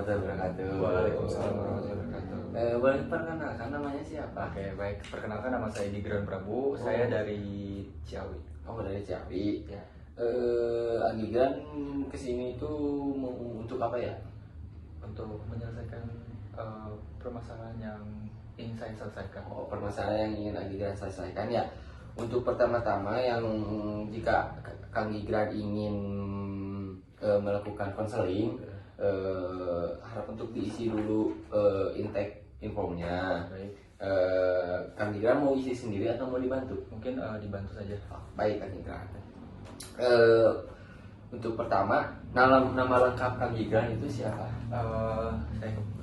Waalaikumsalam warahmatullahi wabarakatuh. Boleh perkenalkan namanya siapa? Oke, baik. Perkenalkan, nama saya Digran Prabu. Saya dari Ciawi. Oh, dari Ciawi. Ya. Agigran kesini itu mau untuk apa ya? Untuk menyelesaikan permasalahan yang ingin saya selesaikan. Oh, permasalahan yang ingin Agigran selesaikan ya. Untuk pertama-tama yang jika Kang Gigran ingin melakukan konseling, harap untuk diisi dulu intake informnya. Baik. Kang Gigran mau isi sendiri atau mau dibantu? Mungkin dibantu saja. Oh, baik Kang Gigran. Untuk pertama, nama lengkap Kang Gigran itu siapa?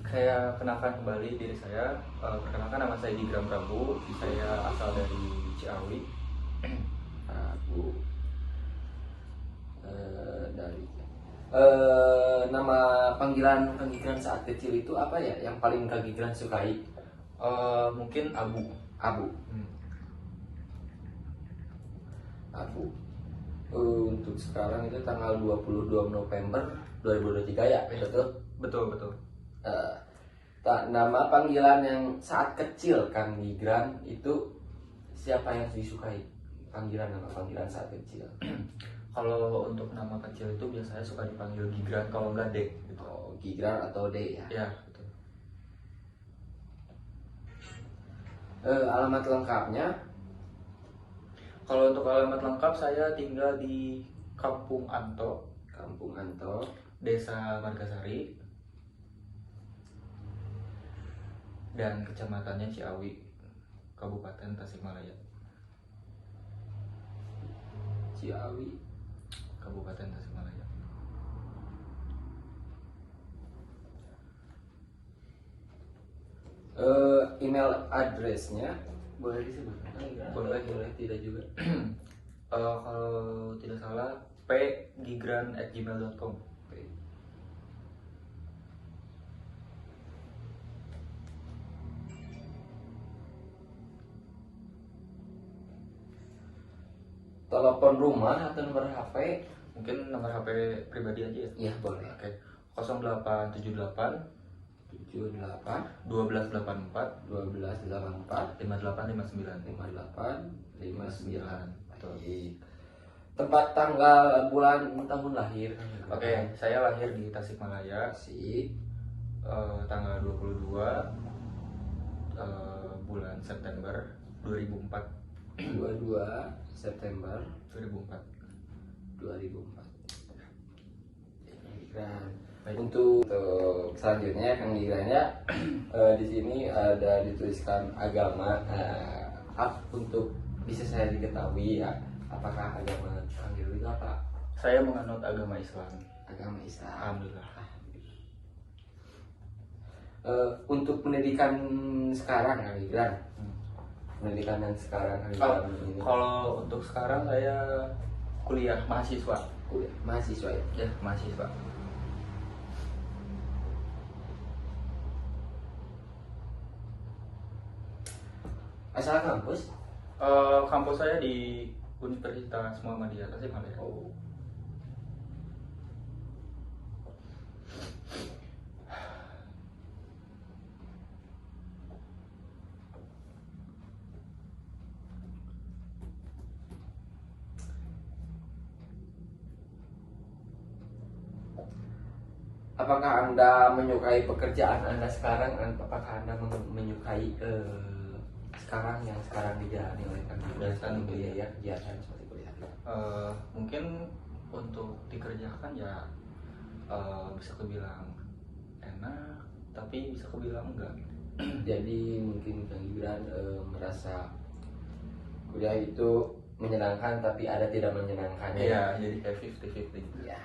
Saya kenalkan kembali diri saya. Perkenalkan, nama saya Digran Prabu. Saya asal dari Ciawi. Prabu. Nama panggilan Kang Gigran saat kecil itu apa ya? Yang paling Kang Gigran sukai? Mungkin Abu. Abu. Abu. Untuk sekarang itu tanggal 22 November 2023 ya, betul? Betul. Nama panggilan yang saat kecil Kang Gigran itu siapa yang disukai? Nama panggilan saat kecil. Kalau untuk nama kecil itu biasanya suka dipanggil Gigran, kalau enggak Dek gitu. Oh, Gigran atau D ya? Ya, betul. Alamat lengkapnya? Kalau untuk alamat lengkap, saya tinggal di Kampung Anto, Kampung Anto, Desa Margasari, dan kecamatannya Ciawi, Kabupaten Tasikmalaya. Ciawi, Kabupaten Tasikmalaya. Email addressnya boleh disebutkan? Boleh. Tidak juga. Kalau tidak salah, pgigran@gmail.com. Telepon rumah atau nomor HP? Mungkin nomor HP pribadi aja ya? Iya, boleh. Oke. 0878 78 1284 1284 5859. 5859. Betul. Tempat, tanggal, bulan, tahun lahir. Oke, saya lahir di Tasikmalaya, tanggal 22 bulan September 2004. 22 September 2004. 2004. Gibran. Baik. Untuk selanjutnya Kang Gibran ya, di sini ada dituliskan agama. Untuk bisa saya diketahui ya, apakah agama Kang Gibran itu apa? Saya menganut agama Islam. Agama Islam. Alhamdulillah. Untuk pendidikan sekarang Kang Gibran, pendidikan yang sekarang Kang Gibran ini. Kalau untuk sekarang saya kuliah mahasiswa. Kuliah mahasiswa ya? Ya, mahasiswa. Asal kampus? Kampus saya di Universitas Muhammadiyah Tasikmalaya. Oh. Apakah Anda menyukai pekerjaan Anda sekarang? Apakah Anda menyukai sekarang yang sekarang dijalani oleh Kang Gibran kuliah ya, kegiatan seperti kuliah? Mungkin untuk dikerjakan ya bisa kebilang enak, tapi bisa kebilang enggak. Jadi mungkin Kang Gibran merasa kuliah itu menyenangkan tapi ada tidak menyenangkannya. Iya, jadi kayak 50-50 gitu. Ya.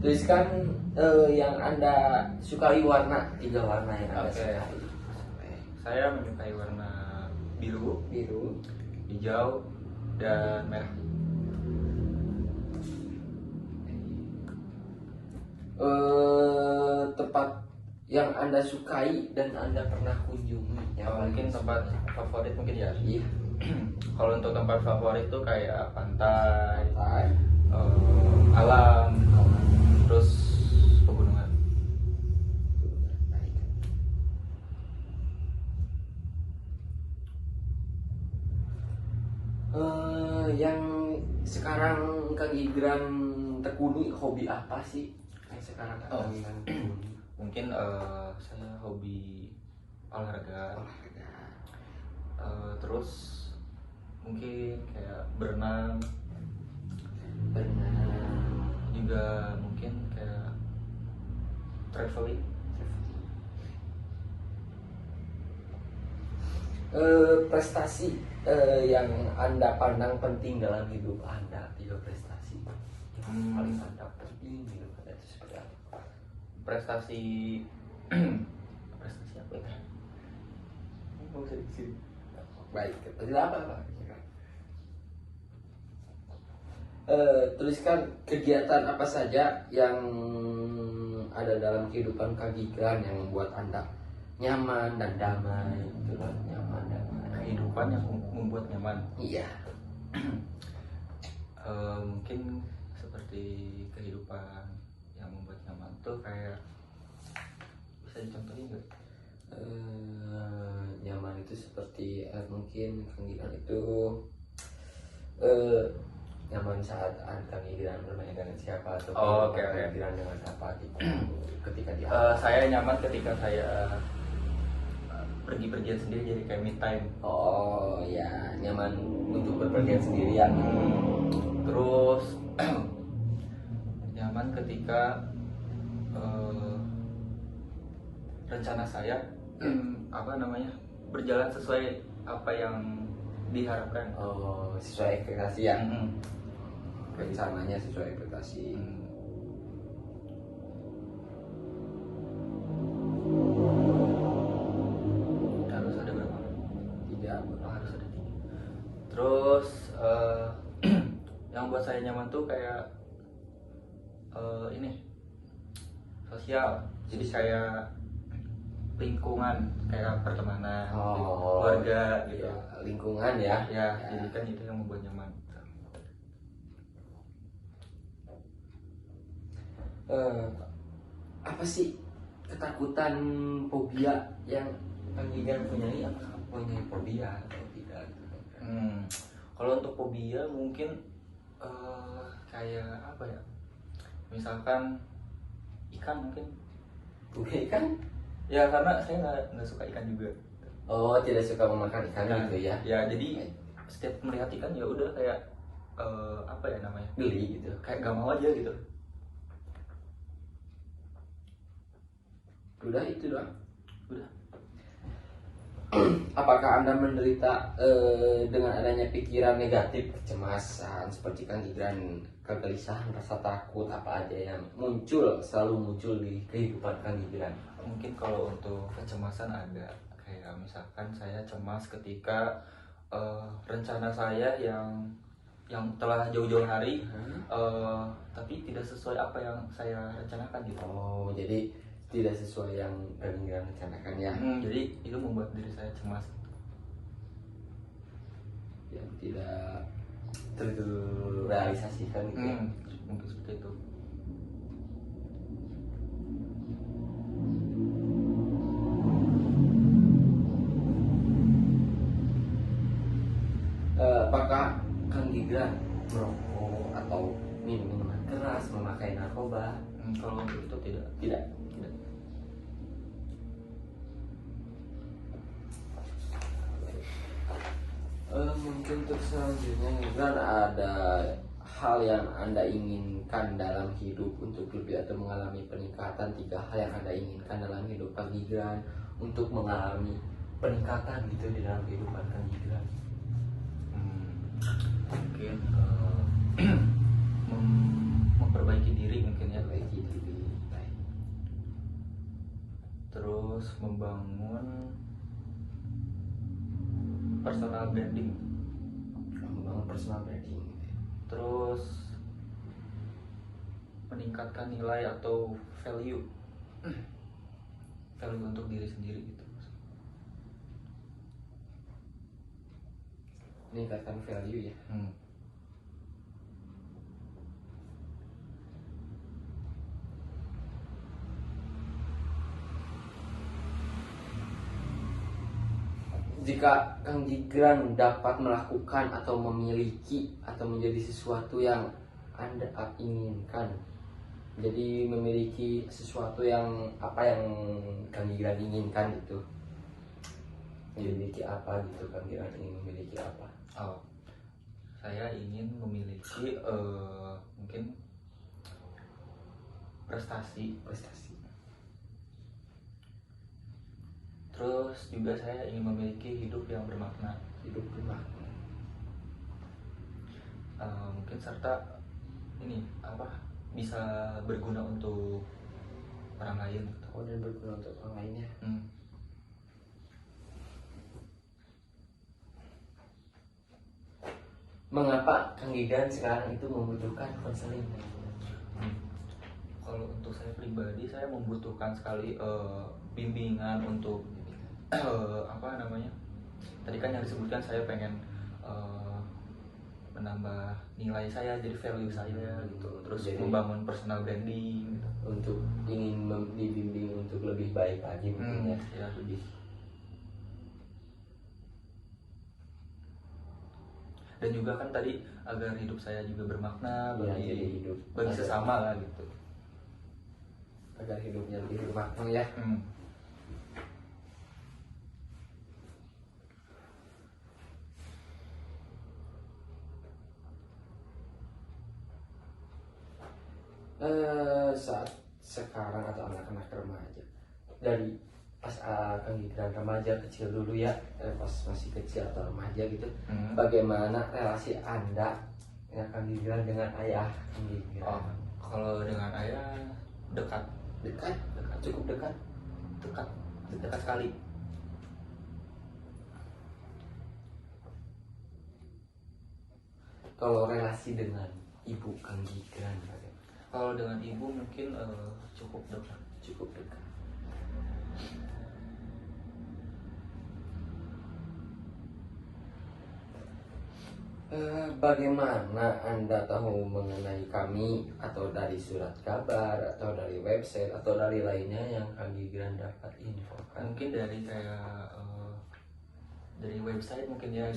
Tuliskan yang Anda sukai warna, 3 warna yang Anda Oke. sukai. Saya menyukai warna biru, Biru, hijau, dan merah. tempat yang Anda sukai dan Anda pernah kunjungi? Mungkin tempat favorit mungkin ya. Iya. Kalau untuk tempat favorit tuh kayak pantai, Pantai. alam, terus pegunungan. Yang sekarang Kang Igran tekuni hobi apa sih? Yang sekarang Kang Igran tekuni? Mungkin saya hobi olahraga. Terus mungkin kayak berenang juga, mungkin kayak traveling. Prestasi yang Anda pandang penting dalam hidup Anda, tiga prestasi yang paling Anda penting di hidup Anda itu seperti apa? Prestasi prestasi apa ya? Nggak usah di sini. Baik, tidak apa-apa. Tuliskan kegiatan apa saja yang ada dalam kehidupan Kang Igran yang membuat Anda nyaman dan damai, gitu loh. Nyaman dan damai. Kehidupan yang membuat nyaman. Iya. Mungkin seperti kehidupan yang membuat nyaman tuh kayak, bisa dicontohin nggak? Nyaman itu seperti mungkin Kang Igran itu nyaman saat Kang Igran bermain dengan siapa atau Oke. Kang Igran dengan apa gitu ketika di saya nyaman ketika saya pergi-pergian sendiri, jadi kayak me time. Oh ya, nyaman untuk berpergian sendirian. Terus nyaman ketika rencana saya berjalan sesuai apa yang diharapkan. Oh, sesuai ekspektasi ya. Mm-mm. Rencananya sesuai ekspektasi. Harus ada berapa? Tidak. Harus ada 3. Terus yang buat saya nyaman tuh kayak ini sosial. Jadi kayak lingkungan, kayak pertemanan, keluarga gitu. Ya, lingkungan ya. Ya, jadi kan itu yang membuat nyaman. Apa sih ketakutan, fobia yang Kang Igran punyai? Apakah punya fobia atau tidak? Kalau untuk fobia mungkin kayak apa ya? Misalkan ikan mungkin. Fobia ikan? Ya karena saya nggak suka ikan juga. Oh, tidak suka memakan ikan gitu ya? Ya jadi setiap melihat ikan ya udah kayak apa ya namanya? Geli gitu. Kayak gak mau aja gitu. Udah itu doang. Udah. Apakah Anda menderita dengan adanya pikiran negatif, kecemasan seperti Kang Igran, kegelisahan, rasa takut, apa aja yang selalu muncul di kehidupan Kang Igran? Mungkin kalau untuk kecemasan ada, kayak misalkan saya cemas ketika rencana saya yang telah jauh-jauh hari tapi tidak sesuai apa yang saya rencanakan gitu. Oh, jadi tidak sesuai yang Kang Igran rencanakan ya? Jadi itu membuat diri saya cemas. Yang tidak terrealisasikan gitu ya? Mungkin seperti itu. Apakah Kang Igran merokok atau minum minuman keras, memakai narkoba? Kalau untuk itu tidak. Tidak. Mungkin untuk selanjutnya Igran, ada hal yang Anda inginkan dalam hidup untuk lebih atau mengalami peningkatan? 3 hal yang Anda inginkan dalam hidup Kang Igran untuk mengalami peningkatan gitu di dalam kehidupan Kang Igran? Mungkin memperbaiki diri mungkin ya. Perbaiki diri. Terus membangun personal branding. Membangun personal branding. Terus meningkatkan nilai atau value. value untuk diri sendiri gitu. Meningkatkan value ya. Jika Kang Gibran dapat melakukan atau memiliki atau menjadi sesuatu yang Anda inginkan, jadi memiliki sesuatu yang apa yang Kang Gibran inginkan itu, memiliki apa gitu, Kang Gibran ingin memiliki apa? Oh, saya ingin memiliki mungkin prestasi. Terus juga saya ingin memiliki hidup yang bermakna. Mungkin serta ini bisa berguna untuk orang lain. Dan berguna untuk orang lainnya. Mengapa Kang Gibran sekarang itu membutuhkan konseling? Kalau untuk saya pribadi, saya membutuhkan sekali bimbingan untuk tadi kan yang disebutkan saya pengen menambah nilai saya, jadi value saya gitu, terus jadi, membangun personal branding gitu. Untuk ingin dibimbing untuk lebih baik lagi mungkin ya lebih. Dan juga kan tadi agar hidup saya juga bermakna bagi sesama lah gitu, agar hidupnya lebih bermakna ya. Saat sekarang atau anak-anak remaja, dari pas Kang Gibran remaja kecil dulu ya, pas masih kecil atau remaja gitu, bagaimana relasi Anda ya Kang Gibran dengan ayah Kang Gibran? Kalau dengan ayah dekat, cukup dekat sekali. Kalau relasi dengan ibu Kang Gibran, kalau dengan ibu mungkin cukup dekat. Bagaimana Anda tahu mengenai kami, atau dari surat kabar, atau dari website, atau dari lainnya yang Kang Gibran dapat infokan? Mungkin dari kayak dari website mungkin ya,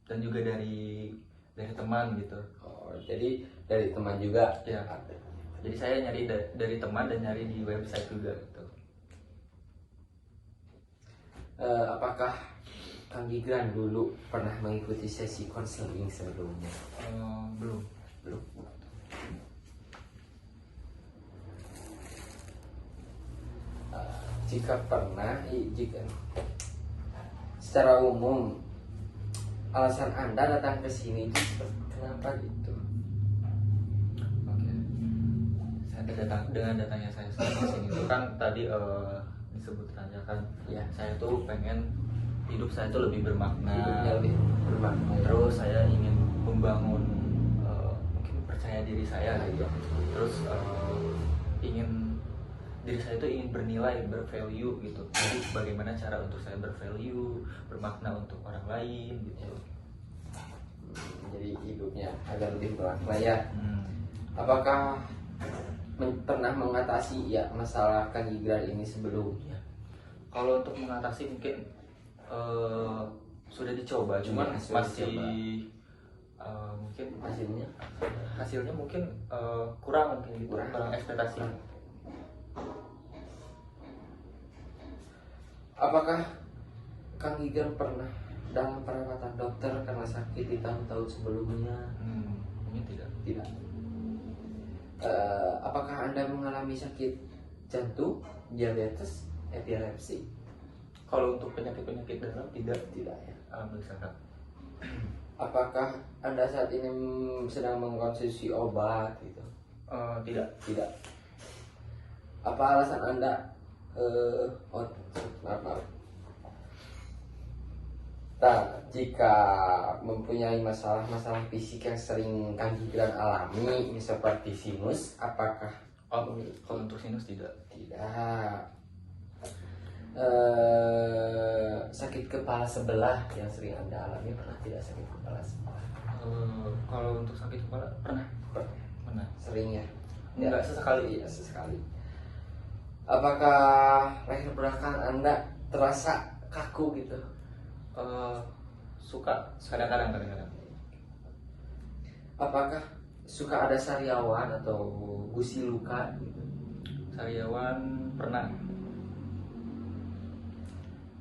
dan juga dari teman gitu. Jadi dari teman juga ya. Jadi saya nyari dari teman dan nyari di website juga gitu. Apakah Kang Gibran dulu pernah mengikuti sesi konseling sebelumnya? Belum. Jika pernah, secara umum alasan Anda datang ke sini itu kenapa gitu? Dengan datangnya saya ke sini itu kan tadi disebutkan ya kan, saya tuh pengen hidup saya tuh lebih bermakna. Terus saya ingin membangun mungkin percaya diri saya gitu. Terus diri saya itu ingin bernilai, bervalue gitu. Jadi bagaimana cara untuk saya bervalue, bermakna untuk orang lain gitu. Jadi hidupnya agar lebih bermakna ya. Apakah pernah mengatasi masalah Kang Gibran ini sebelumnya? Kalau untuk mengatasi mungkin sudah dicoba, cuman masih mungkin hasilnya mungkin kurang ekspektasi. Apakah Kang Gibran pernah dalam perawatan dokter karena sakit di tahun-tahun sebelumnya? Mungkin tidak. Apakah Anda mengalami sakit jantung, diabetes, epilepsi? Kalau untuk penyakit dalam tidak ya. Alhamdulillah. Apakah Anda saat ini sedang mengkonsumsi obat gitu? Tidak. Apa alasan Anda jika mempunyai masalah fisik yang sering Kang Gibran alami seperti sinus, apakah Oh, kalau untuk sinus tidak. Tidak. Sakit kepala sebelah yang sering Anda alami, pernah tidak sakit kepala sebelah? Kalau untuk sakit kepala pernah. Sering ya? Enggak, sesekali. Iya, sesekali. Apakah leher belakang Anda terasa kaku gitu? Suka kadang-kadang. Apakah suka ada sariawan atau gusi luka gitu? Sariawan pernah.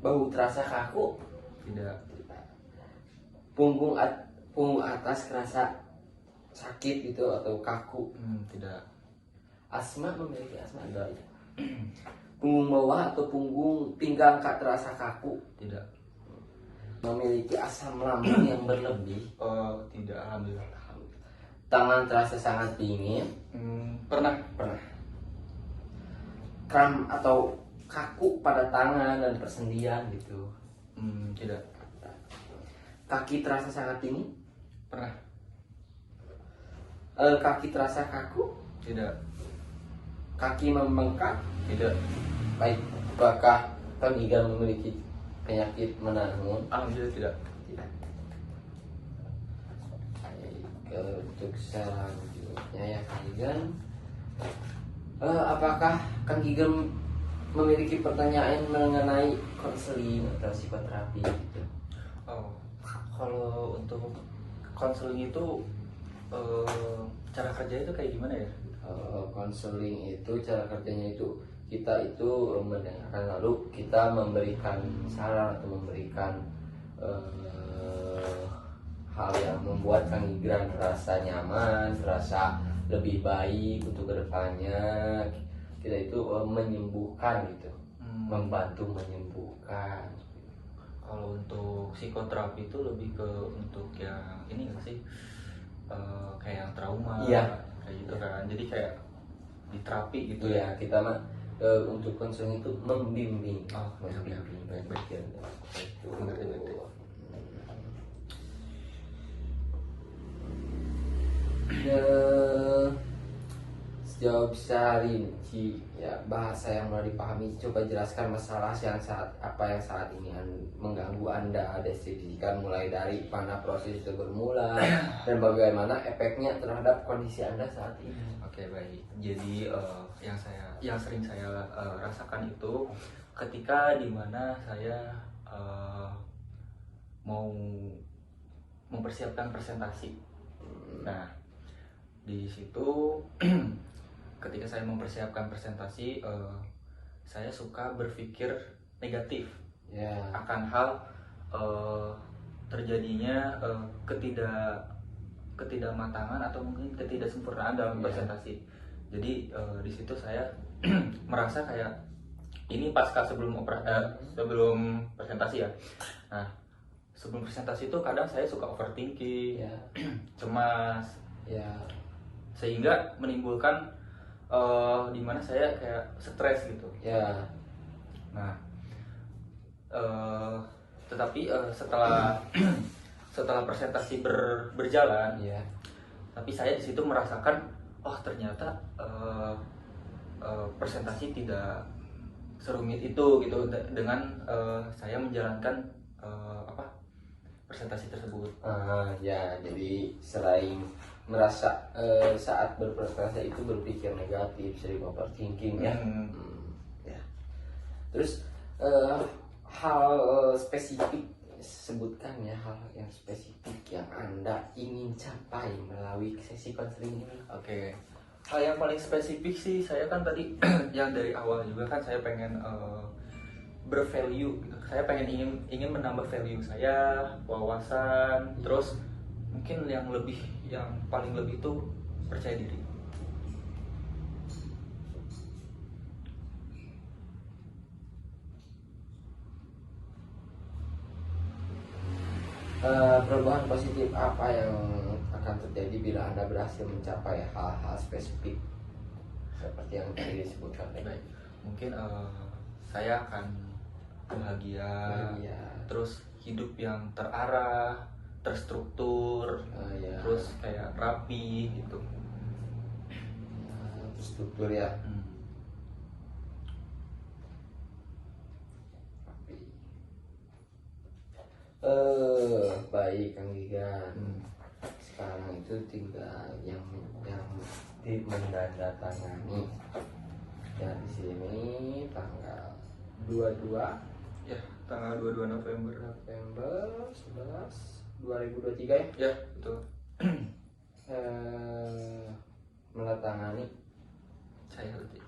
Bau terasa kaku? Tidak. Punggung atas kerasa sakit gitu atau kaku? Tidak. Asma, memiliki asma enggak ya? Punggung bawah atau punggung pinggang terasa kaku? Tidak. Memiliki asam lambung yang berlebih? Tidak, alhamdulillah. Tangan terasa sangat dingin? Pernah. Kram atau kaku pada tangan dan persendian gitu? Tidak. Kaki terasa sangat dingin? Pernah. Kaki terasa kaku? Tidak. Kaki membengkak? Tidak. Baik. Apakah Kang Igan memiliki penyakit menahun? Alhamdulillah tidak. Tidak. Baik, untuk selanjutnya ya Kang Igan, apakah Kang Igan memiliki pertanyaan mengenai konseling atau psikoterapi gitu? Kalau untuk konseling itu cara kerja itu kayak gimana ya? Konseling itu cara kerjanya itu kita itu mendengarkan, lalu kita memberikan saran atau memberikan hal yang membuat Kang Igran merasa nyaman, merasa lebih baik untuk kedepannya. Kita itu menyembuhkan gitu, membantu menyembuhkan. Kalau untuk psikoterapi itu lebih ke untuk yang ini nggak sih, kayak yang trauma, kayak gitu kan. Jadi kayak di terapi gitu ya. Kita mah untuk konseling itu membimbing. Membimbing. Baik. Mengerti. Sejauh bisa rinci ya bahasa yang mulai dipahami, coba jelaskan masalah yang saat ini mengganggu Anda, deskripsikan mulai dari mana proses itu bermula dan bagaimana efeknya terhadap kondisi Anda saat ini. Oke, baik. Jadi yang sering saya rasakan itu ketika dimana saya mau mempersiapkan presentasi. Nah, di situ ketika saya mempersiapkan presentasi, saya suka berpikir negatif akan hal terjadinya ketidakmatangan atau mungkin ketidaksempurnaan dalam presentasi. Jadi di situ saya merasa kayak ini pasca sebelum presentasi ya. Nah, sebelum presentasi itu kadang saya suka overthinking, cemas, sehingga menimbulkan dimana saya kayak stres gitu. Nah, tetapi setelah presentasi berjalan, tapi saya di situ merasakan, ternyata presentasi tidak serumit itu gitu dengan saya menjalankan presentasi tersebut. Jadi selain merasa saat berpresentasi itu berpikir negatif, sering overthinking ya. Terus hal spesifik, sebutkan ya hal yang spesifik yang Anda ingin capai melalui sesi konseling ini. Oke. Hal yang paling spesifik sih, saya kan tadi yang dari awal juga kan saya pengen bervalue gitu. Saya pengen ingin menambah value saya, wawasan, terus mungkin yang paling lebih itu percaya diri. Perubahan positif apa yang akan terjadi bila Anda berhasil mencapai hal-hal spesifik seperti yang tadi disebutkan? Baik. Mungkin saya akan bahagia, terus hidup yang terarah, terstruktur, terus kayak rapi gitu. terstruktur ya. Baik Kang Gigan. Sekarang itu tinggal yang menandatangani. Ya di sini tanggal 22 Ya, tanggal 22 November 11 2023 ya. Ya, betul. Menandatangani Saya berarti.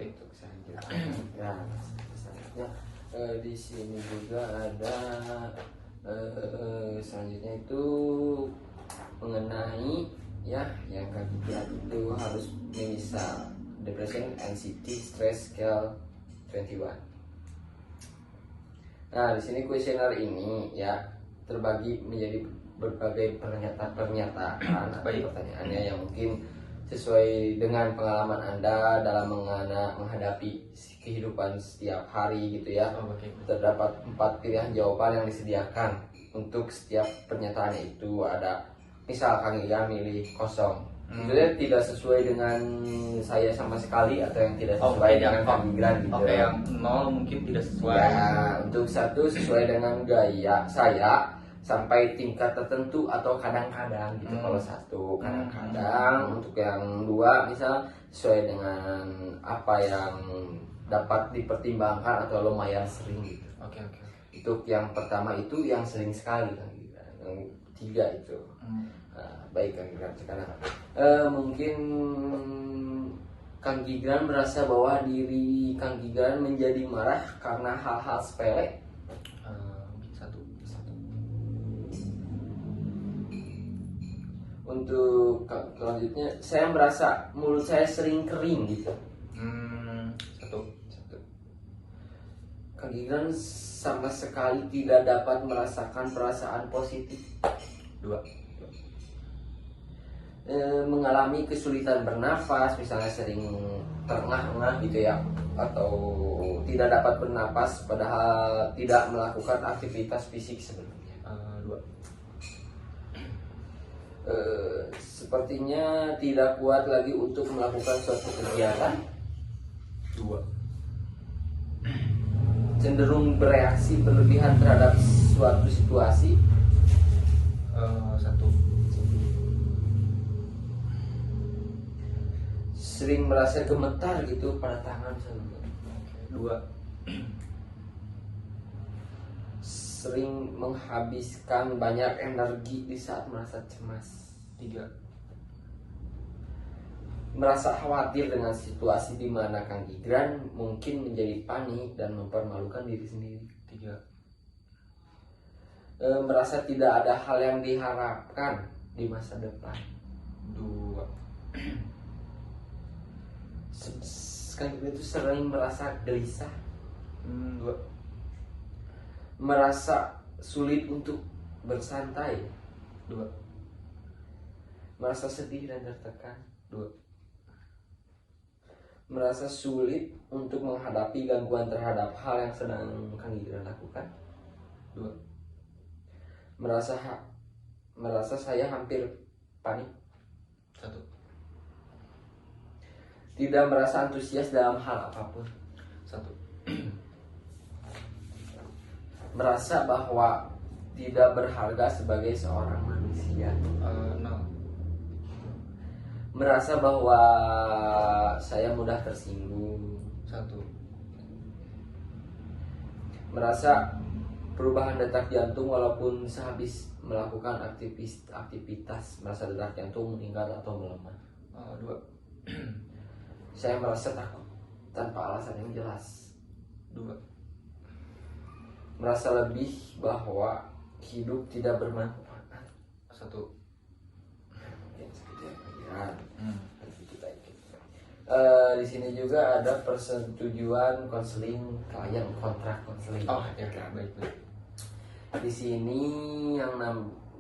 untuk selanjutnya. Selanjutnya di sini juga ada selanjutnya itu mengenai ya yang ketiga itu harus bisa depression anxiety stress scale 21. Nah, di sini kuesioner ini ya terbagi menjadi berbagai pernyataan atau pertanyaannya yang mungkin sesuai dengan pengalaman Anda dalam menghadapi kehidupan setiap hari gitu ya. Terdapat 4 pilihan jawaban yang disediakan untuk setiap pernyataannya itu. Ada misal Kang Gigan milih kosong, itu tidak sesuai dengan saya sama sekali, atau yang tidak sesuai dengan Kang Gigan gitu. Oke, yang 0 mungkin tidak sesuai. Ya, untuk 1 sesuai dengan gaya saya sampai tingkat tertentu atau kadang-kadang gitu. Kalau 1 kadang-kadang. Untuk yang 2 misal sesuai dengan apa yang dapat dipertimbangkan atau lumayan sering gitu. Oke. Untuk yang pertama itu yang sering sekali kan, yang 3 itu. Nah, baik Kang Gibran, sekarang mungkin Kang Gibran merasa bahwa diri Kang Gibran menjadi marah karena hal-hal sepele. Satu. Untuk selanjutnya, saya merasa mulut saya sering kering gitu. Satu. Kang Gibran sama sekali tidak dapat merasakan perasaan positif. 2. Mengalami kesulitan bernafas, misalnya sering terengah-engah gitu ya, atau tidak dapat bernapas padahal tidak melakukan aktivitas fisik sebelumnya. 2. Sepertinya tidak kuat lagi untuk melakukan suatu kegiatan. 2. Cenderung bereaksi berlebihan terhadap suatu situasi. 1. Sering merasa gemetar gitu pada tangan sebelumnya. 2. Sering menghabiskan banyak energi di saat merasa cemas. 3. Merasa khawatir dengan situasi di mana Kang Gibran mungkin menjadi panik dan mempermalukan diri sendiri. 3. Merasa tidak ada hal yang diharapkan di masa depan. 2. Kang Gibran itu sering merasa gelisah. 2. Merasa sulit untuk bersantai. 2. Merasa sedih dan tertekan. 2. Merasa sulit untuk menghadapi gangguan terhadap hal yang sedang Kang Gibran lakukan. 2. Merasa saya hampir panik. 1. Tidak merasa antusias dalam hal apapun. 1. Merasa bahwa tidak berharga sebagai seorang manusia. 0. Merasa bahwa saya mudah tersinggung. 1. Merasa perubahan detak jantung walaupun sehabis melakukan aktivitas, merasa detak jantung meningkat atau melemah. 2. Saya merasa takut tanpa alasan yang jelas. 2. Merasa lebih bahwa hidup tidak bermanfaat. 1. Ya, seperti yang di sini juga ada persetujuan konseling klien, kontrak konseling. Ya, baik. Di sini yang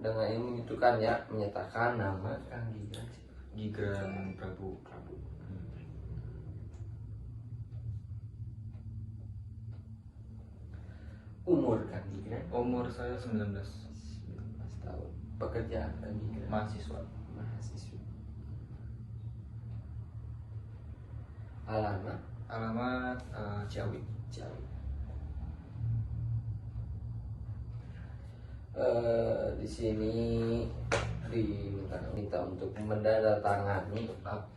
dengan ini menentukan ya, menyatakan nama Kang Gibran. Gibran Prabu. Umur Kang Gibran? Umur saya 19. 19 tahun. Pekerjaan Kang Gibran? Mahasiswa. Alamat Ciawi. Di sini diminta untuk menandatangani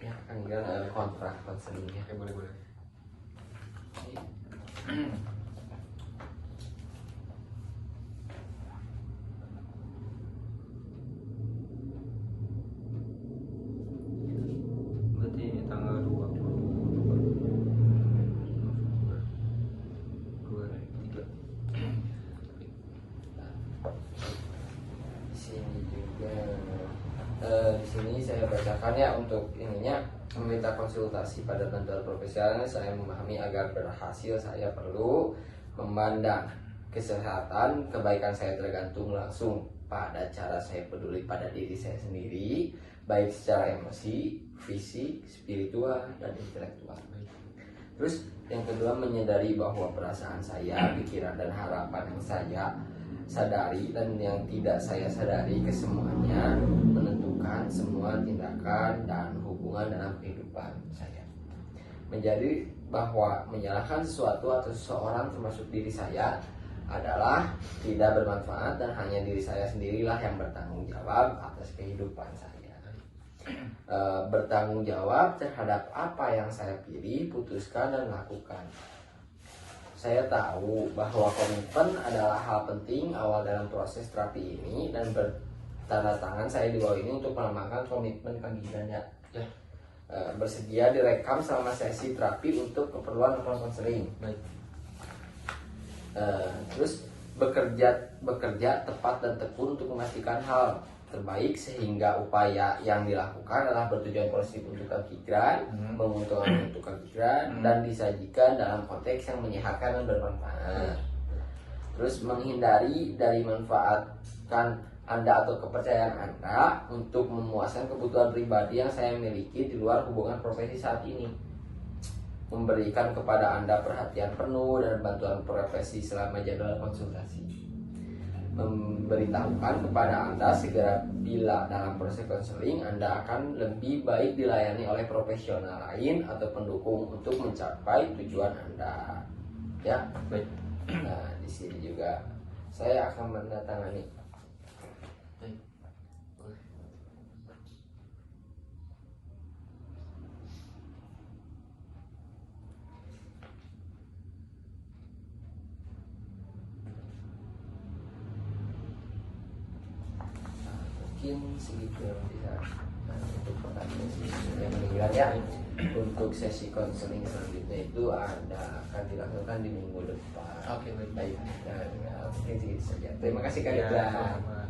ya Kang Gibran kontrak konselingnya. Oke, boleh. Berarti ini tanggal 20 November 23. Di sini juga di sini saya bacakan ya untuk ininya, meminta konsultasi pada bantuan profesional. Saya memahami agar berhasil saya perlu memandang kesehatan kebaikan saya tergantung langsung pada cara saya peduli pada diri saya sendiri, baik secara emosi, fisik, spiritual, dan intelektual. Terus yang kedua, menyadari bahwa perasaan saya, pikiran, dan harapan yang saya sadari dan yang tidak saya sadari kesemuanya menentukan semua tindakan dan hubungan dalam kehidupan saya. Menjadi bahwa menyalahkan sesuatu atau seseorang termasuk diri saya adalah tidak bermanfaat dan hanya diri saya sendirilah yang bertanggung jawab atas kehidupan saya. Bertanggung jawab terhadap apa yang saya pilih, putuskan, dan lakukan. Saya tahu bahwa komitmen adalah hal penting awal dalam proses terapi ini, dan bertanda tangan saya di bawah ini untuk melambangkan komitmen Kang Gibran ya. Bersedia direkam selama sesi terapi untuk keperluan konseling. Baik. Terus bekerja tepat dan tekun untuk memastikan hal terbaik sehingga upaya yang dilakukan adalah bertujuan positif untuk Kang Gibran, menguntungkan untuk Kang Gibran, dan disajikan dalam konteks yang menyehatkan dan bermanfaat. Terus menghindari dari manfaatkan Anda atau kepercayaan Anda untuk memuaskan kebutuhan pribadi yang saya miliki di luar hubungan profesi saat ini. Memberikan kepada Anda perhatian penuh dan bantuan profesi selama jadwal konsultasi. Memberitahukan kepada Anda segera bila dalam proses konseling Anda akan lebih baik dilayani oleh profesional lain atau pendukung untuk mencapai tujuan Anda. Ya, Baik. nah di sini juga saya akan mendatangani. Baik. Boleh. Mungkin segitu yang bisa untuk pertanyaan yang meninggal ya. Untuk sesi konseling selanjutnya itu akan dilakukan di minggu depan. Oke, baik. Baik. Nah, mungkin segitu saja. Terima kasih Kak Ya, Gibran. sama-sama.